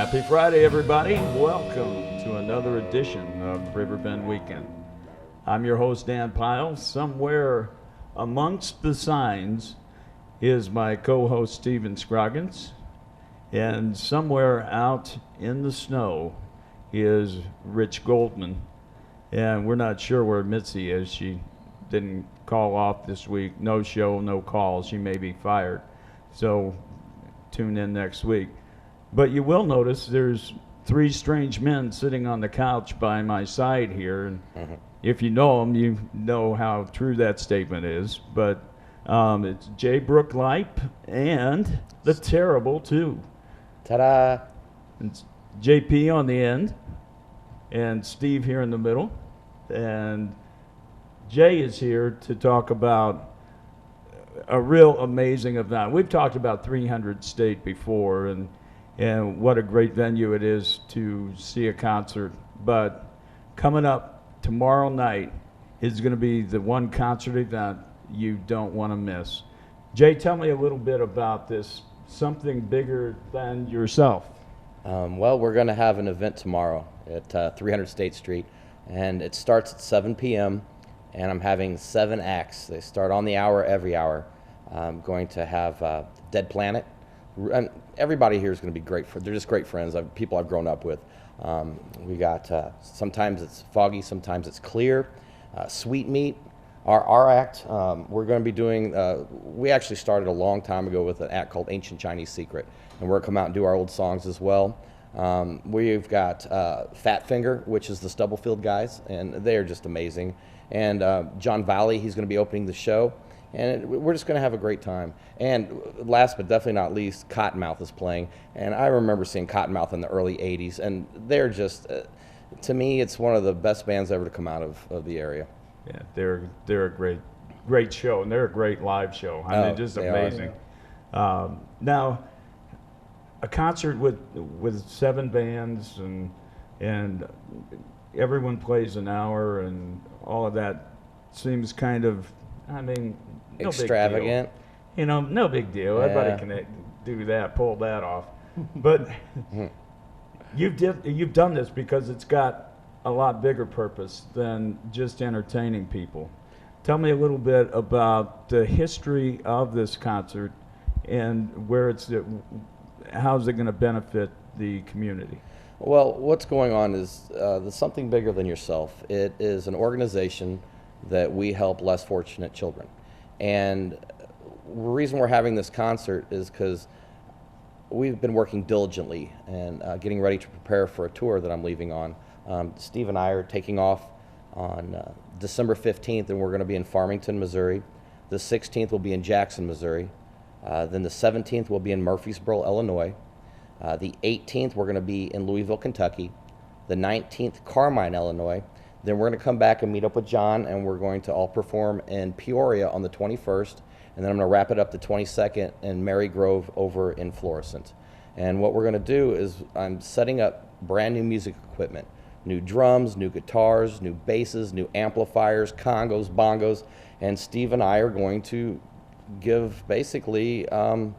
Happy Friday, everybody. Welcome to another edition of Riverbend Weekend. I'm your host, Dan Pyle. Somewhere amongst the signs is my co-host, Steven Scroggins. And somewhere out in the snow is Rich Goldman. And we're not sure where Mitzi is. She didn't call off this week. No show, no call. She may be fired. So tune in next week. But you will notice there's three strange men sitting on the couch by my side here. And if you know them, you know how true that statement is. But it's Jay Brook Lipe and the Terrible, too. Ta-da! It's JP on the end and Steve here in the middle. And Jay is here to talk about a real amazing event. We've talked about 300 State before, and what a great venue it is to see a concert. But coming up tomorrow night is going to be the one concert event you don't want to miss. Jay, tell me a little bit about this, something bigger than yourself. Well, we're going to have an event tomorrow at 300 State Street, and it starts at 7 p.m., and I'm having 7 acts. They start on the hour, every hour. I'm going to have Dead Planet. And everybody here is going to be great. They're just great friends, people I've grown up with. We got, sometimes it's foggy, sometimes it's clear. Sweet Meat, our act, we're going to be doing, we actually started a long time ago with an act called Ancient Chinese Secret, and we're going to come out and do our old songs as well. We've got Fat Finger, which is the Stubblefield guys, and they are just amazing. And John Valley, he's going to be opening the show. And we're just going to have a great time. And last but definitely not least, Cottonmouth is playing. And I remember seeing Cottonmouth in the early 80s. And they're just, to me, it's one of the best bands ever to come out of the area. Yeah, they're a great show. And they're a great live show. I mean, just amazing. Now, a concert with 7 bands and everyone plays an hour and all of that seems kind of, I mean, no extravagant. Big deal. You know, no big deal. Yeah. Everybody can do that, pull that off. But you've done this because it's got a lot bigger purpose than just entertaining people. Tell me a little bit about the history of this concert and how's it going to benefit the community? Well, what's going on is there's something bigger than yourself. It is an organization that we help less fortunate children. And the reason we're having this concert is because we've been working diligently and getting ready to prepare for a tour that I'm leaving on. Steve and I are taking off on December 15th, and we're going to be in Farmington, Missouri. The 16th will be in Jackson, Missouri. Then the 17th will be in Murfreesboro, Illinois. The 18th, we're going to be in Louisville, Kentucky. The 19th, Carmine, Illinois. Then we're going to come back and meet up with John, and we're going to all perform in Peoria on the 21st, and then I'm going to wrap it up the 22nd in Mary Grove over in Florissant. And what we're going to do is I'm setting up brand new music equipment, new drums, new guitars, new basses, new amplifiers, congos, bongos, and Steve and I are going to give basically a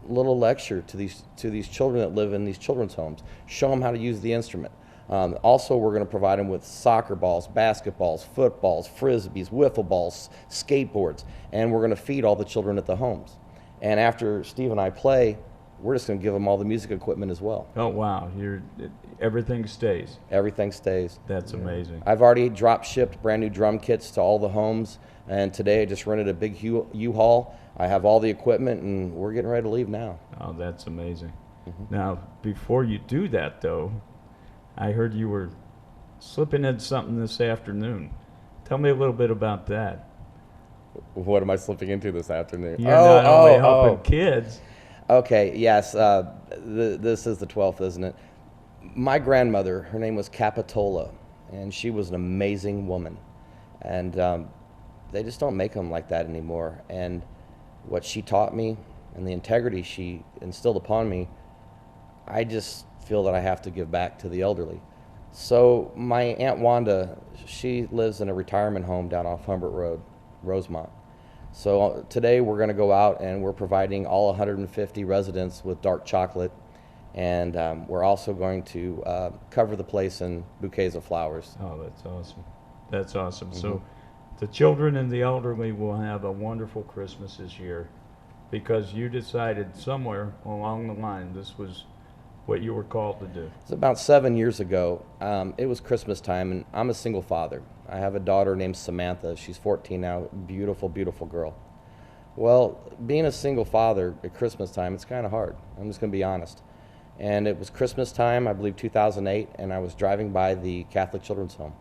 little lecture to these children that live in these children's homes, show them how to use the instrument. Also, we're going to provide them with soccer balls, basketballs, footballs, frisbees, wiffle balls, skateboards, and we're going to feed all the children at the homes. And after Steve and I play, we're just going to give them all the music equipment as well. Oh, wow. Everything stays. Everything stays. That's amazing. I've already drop shipped brand new drum kits to all the homes, and today I just rented a big U-Haul. I have all the equipment, and we're getting ready to leave now. Oh, that's amazing. Now, before you do that, though, I heard you were slipping in something this afternoon. Tell me a little bit about that. What am I slipping into this afternoon? You're not only helping kids. Okay, yes. This is the 12th, isn't it? My grandmother, her name was Capitola, and she was an amazing woman. And they just don't make them like that anymore. And what she taught me and the integrity she instilled upon me, I just feel that I have to give back to the elderly. So my Aunt Wanda, she lives in a retirement home down off Humbert Road, Rosemont. So today we're going to go out and we're providing all 150 residents with dark chocolate And we're also going to cover the place in bouquets of flowers. Oh, that's awesome. That's awesome. So the children and the elderly will have a wonderful Christmas this year because you decided somewhere along the line this was what you were called to do. It's about 7 years ago. It was Christmas time, and I'm a single father. I have a daughter named Samantha. She's 14 now. Beautiful, beautiful girl. Well, being a single father at Christmas time, it's kind of hard. I'm just going to be honest. And it was Christmas time, I believe 2008, and I was driving by the Catholic Children's Home.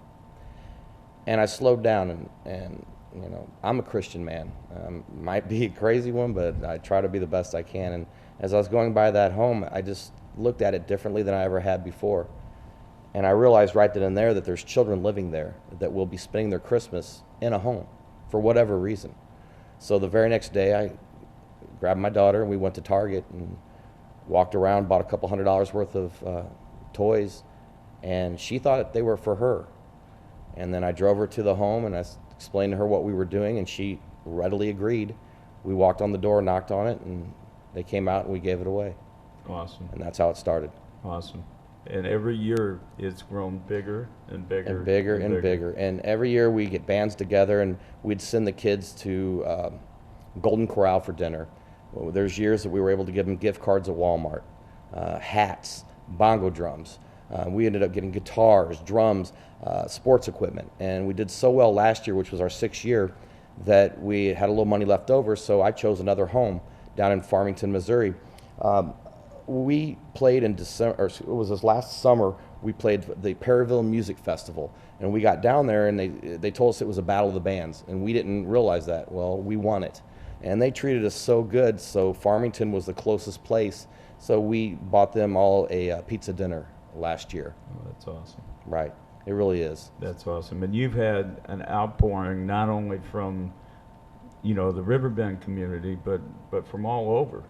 And I slowed down, and you know, I'm a Christian man. Might be a crazy one, but I try to be the best I can. And as I was going by that home, I just looked at it differently than I ever had before. And I realized right then and there that there's children living there that will be spending their Christmas in a home for whatever reason. So the very next day, I grabbed my daughter and we went to Target and walked around, bought a couple $100 worth of toys, and she thought they were for her. And then I drove her to the home and I explained to her what we were doing, and she readily agreed. We walked on the door, knocked on it, and they came out and we gave it away. Awesome. And that's how it started. Awesome. And every year it's grown bigger and bigger. And bigger and bigger. And every year we get bands together and we'd send the kids to Golden Corral for dinner. Well, there's years that we were able to give them gift cards at Walmart, hats, bongo drums. We ended up getting guitars, drums, sports equipment. And we did so well last year, which was our 6th year, that we had a little money left over, so I chose another home down in Farmington, Missouri. We played in December, or it was this last summer, we played the Perryville Music Festival. And we got down there and they told us it was a battle of the bands, and we didn't realize that. Well, we won it. And they treated us so good, so Farmington was the closest place. So we bought them all a pizza dinner last year. Oh, that's awesome. Right, it really is. That's awesome. And you've had an outpouring not only from, you know, the Riverbend community, but from all over.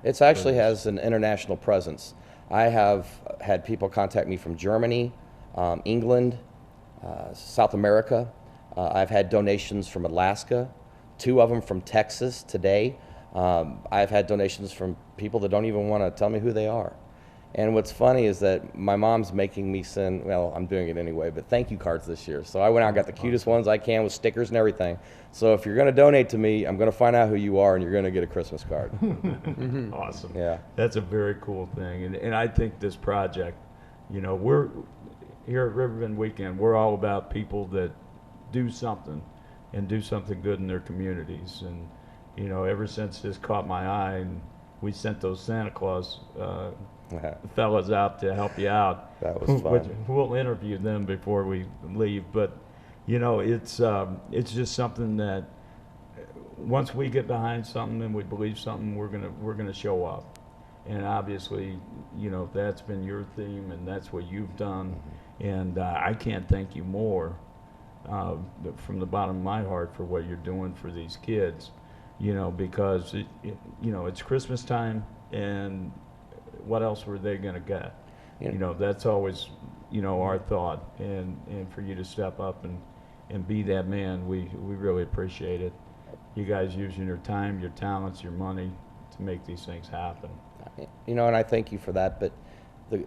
It actually has an international presence. I have had people contact me from Germany, England, South America. I've had donations from Alaska, 2 of them from Texas today. I've had donations from people that don't even want to tell me who they are. And what's funny is that my mom's making me send, well, I'm doing it anyway, but thank you cards this year. So I went out and got the cutest ones I can with stickers and everything. So if you're going to donate to me, I'm going to find out who you are and you're going to get a Christmas card. Awesome. Yeah. That's a very cool thing. And I think this project, you know, we're here at Riverbend Weekend, we're all about people that do something and do something good in their communities. And, you know, ever since this caught my eye and we sent those Santa Claus fellas out to help you out. That was fun. We'll interview them before we leave, but you know, it's just something that once we get behind something and we believe something, we're gonna show up. And obviously, you know, that's been your theme and that's what you've done. And I can't thank you more from the bottom of my heart for what you're doing for these kids. You know, because you know, it's Christmas time, and what else were they going to get? You know, that's always, you know, our thought. And for you to step up and be that man, we really appreciate it. You guys using your time, your talents, your money to make these things happen. You know, and I thank you for that. But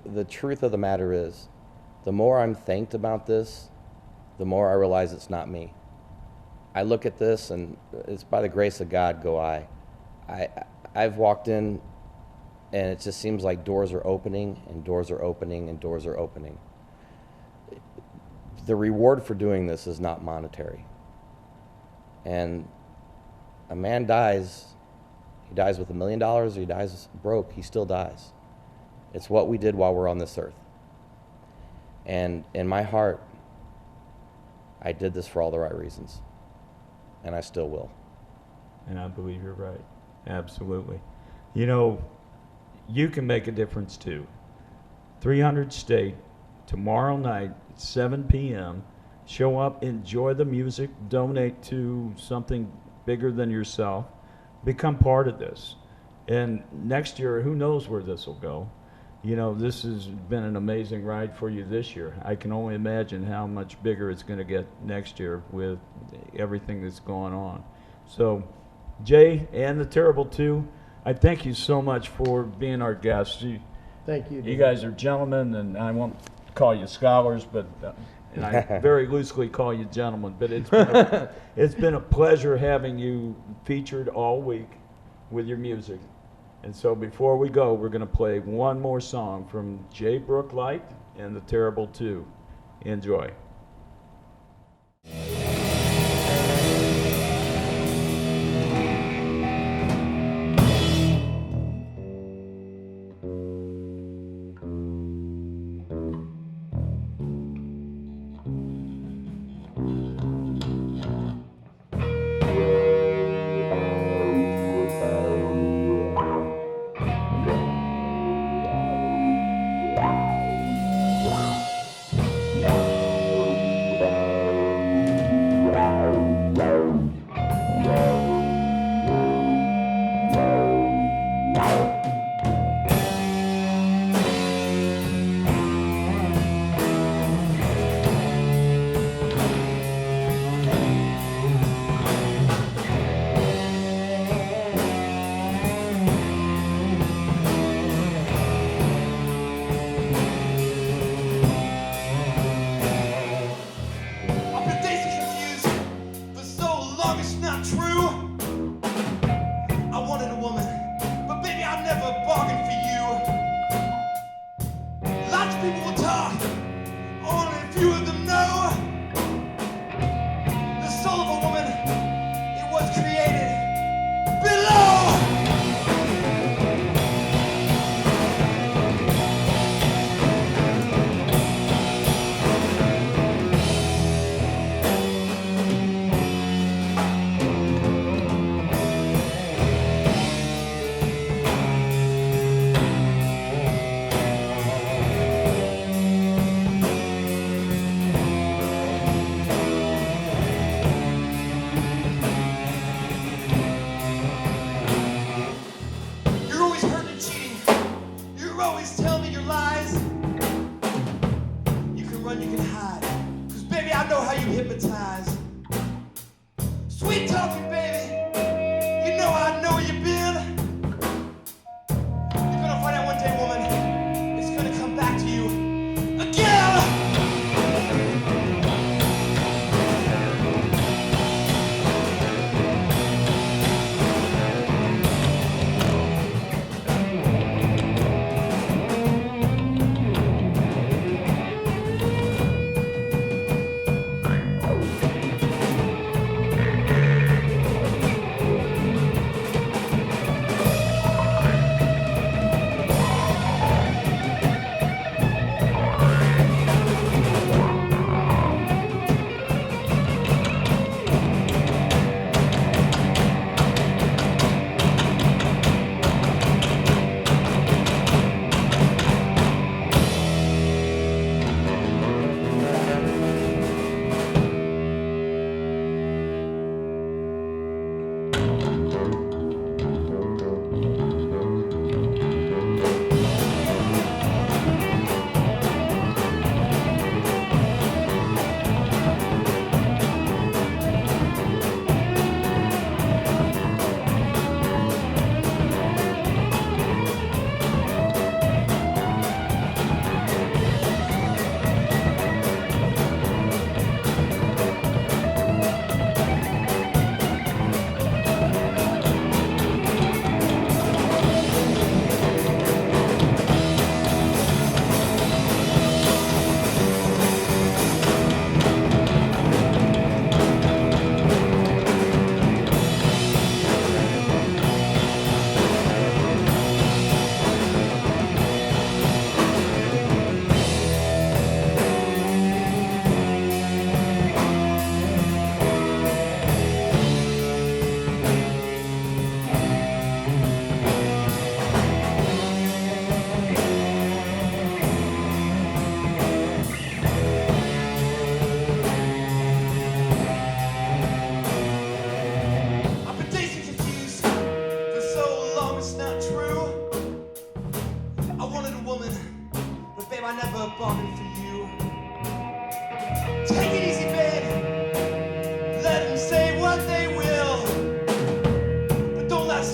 the truth of the matter is, the more I'm thanked about this, the more I realize it's not me. I look at this, and it's by the grace of God go I. I've walked in, and it just seems like doors are opening, and doors are opening, and doors are opening. The reward for doing this is not monetary. And a man dies, he dies with $1 million, or he dies broke, he still dies. It's what we did while we're on this earth. And in my heart, I did this for all the right reasons. And I still will. And I believe you're right. Absolutely. You know, you can make a difference too. 300 State, tomorrow night, 7 p.m. Show up, enjoy the music, donate to something bigger than yourself. Become part of this. And next year, who knows where this will go. You know, this has been an amazing ride for you this year. I can only imagine how much bigger it's going to get next year with everything that's going on. So, Jay and the Terrible Two, I thank you so much for being our guest. Thank you. You David. guys are gentlemen, and I won't call you scholars, but and I very loosely call you gentlemen. But it's been a pleasure having you featured all week with your music. And so before we go, we're going to play one more song from Jay Brook Lipe and the Terrible Two. Enjoy.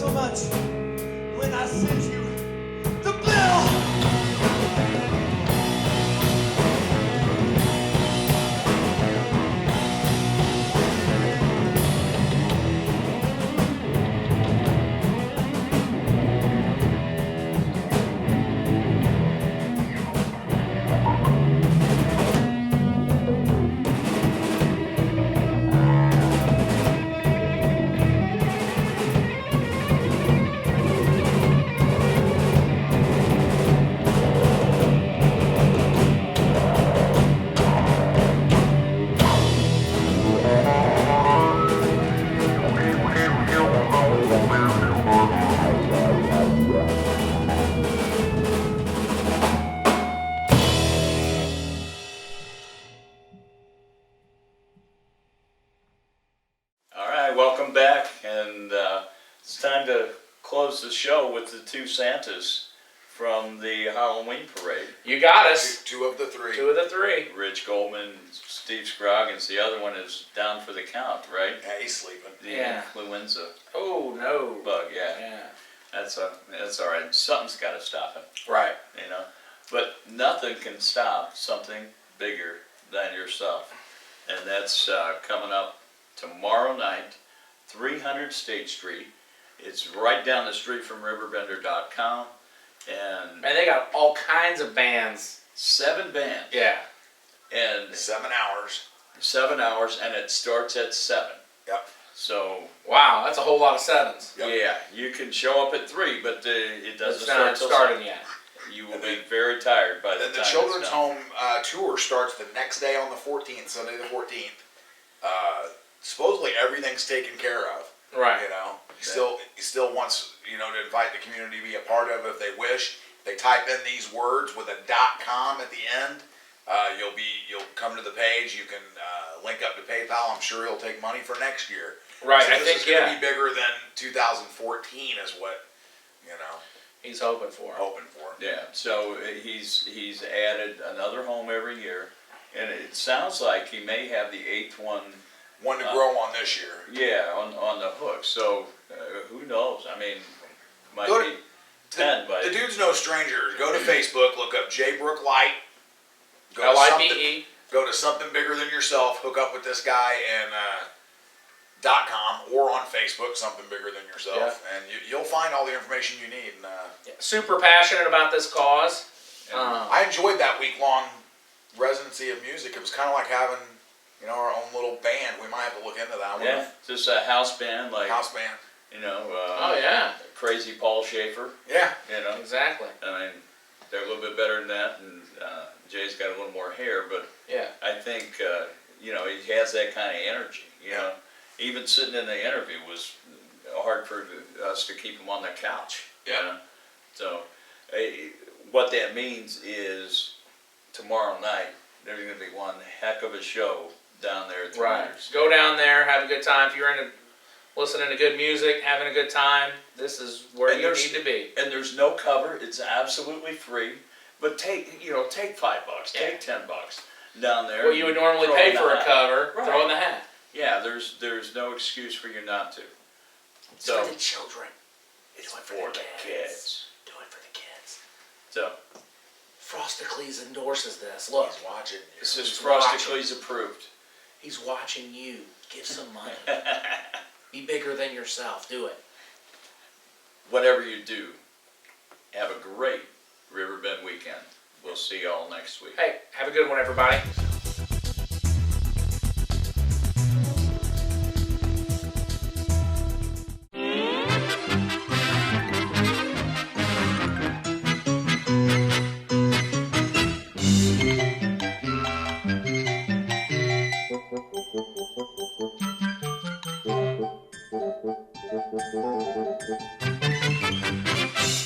so much when I send you the bill. All right, welcome back, and it's time to close the show with the two Santas from the Halloween parade. You got us. Two of the three. Two of the three. Rich Goldman, Steve Scroggins. The other one is down for the count, right? Yeah, he's sleeping. The Yeah. influenza Oh no. bug, yeah. Yeah. That's all right. Something's got to stop him, Right. you know. But nothing can stop something bigger than yourself, and that's coming up tomorrow night, 300 State Street. It's right down the street from RiverBender.com, and Man, they got all kinds of bands. 7 bands. Yeah. And 7 hours. 7 hours, and it starts at 7. Yep. So Wow, that's a whole lot of sevens. Yep. yeah, you can show up at 3, but it doesn't It's start not till starting 7. yet. You will And be then- very tired by the Then time the Children's it's done. Home tour starts the next day on the 14th, Sunday the 14th. Supposedly everything's taken care of. Right. You know, he still wants, you know, to invite the community to be a part of it if they wish. They type in these words with a .com at the end. You'll come to the page. You can link up to PayPal. I'm sure he'll take money for next year. Right. So I this think is going to yeah. be bigger than 2014 is what, you know, He's hoping for it. hoping for. Yeah, so he's added another home every year, and it sounds like he may have the 8th one. One to grow on this year. Yeah, on the hook. So who knows? I mean, might Go to- be 10, but The dude's no stranger. Go to Facebook, look up Jay Brook Lipe. Lipe. Go to something bigger than yourself. Hook up with this guy and .com or on Facebook, something bigger than yourself, and you'll find all the information you need. And, Super passionate about this cause. I enjoyed that week-long residency of music. It was kind of like having, you know, our own little band. We might have to look into that. yeah, just a house band like House band. you know. Oh yeah. Crazy Paul Schaefer. Yeah. You know. Exactly. I mean, they're a little bit better than that, and Jay's got a little more hair, but Yeah. I think you know, he has that kind of energy. You know, even sitting in the interview was hard for us to keep him on the couch. Yeah. You know? So what that means is tomorrow night there's going to be one heck of a show down there at the Right. Raiders. Go down there, have a good time. If you're into listening to good music, having a good time, this is where And you there's- need to be. And there's no cover. It's absolutely free. But take $5, Yeah. take $10 down there. Well, you would normally throw pay in the for a hat. cover, Right. throw in the hat. Yeah, there's no excuse for you not to. It's So for the children. it's Do it for the kids. Do it for the kids. So Frosticles endorses this. Look, He's watching you. this is He's Frosticles approved. he's watching you. Give some money. Be bigger than yourself. Do it. Whatever you do, have a great Riverbend weekend. We'll see y'all next week. Hey, have a good one, everybody.